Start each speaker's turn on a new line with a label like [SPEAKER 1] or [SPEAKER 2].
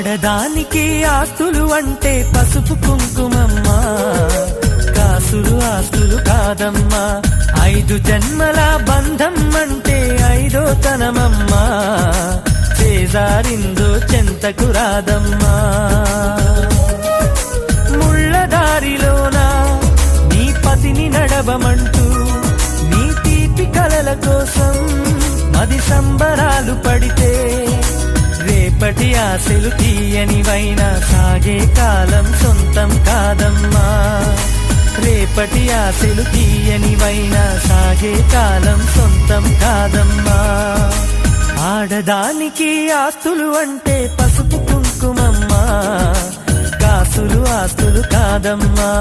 [SPEAKER 1] ఆడదానికి ఆస్తులు అంటే పసుపు కుంకుమమ్మా, కాసులు ఆస్తులు కాదమ్మా. 5 జన్మల బంధం అంటే 5వ తనమమ్మా, చేజారిందో చెంతకు రాదమ్మా. ముళ్ళదారిలోన నీ పతిని నడవమంటూ నీ తీపి కలల కోసం మది సంబరాలు పడితే, రేపటి ఆశలు తీయనివైనా సాగే కాలం సొంతం కాదమ్మా. రేపటి ఆశలు తీయనివైనా సాగే కాలం సొంతం కాదమ్మా. ఆడదానికి ఆస్తులు అంటే పసుపు కుంకుమమ్మా, కాసులు ఆస్తులు కాదమ్మా.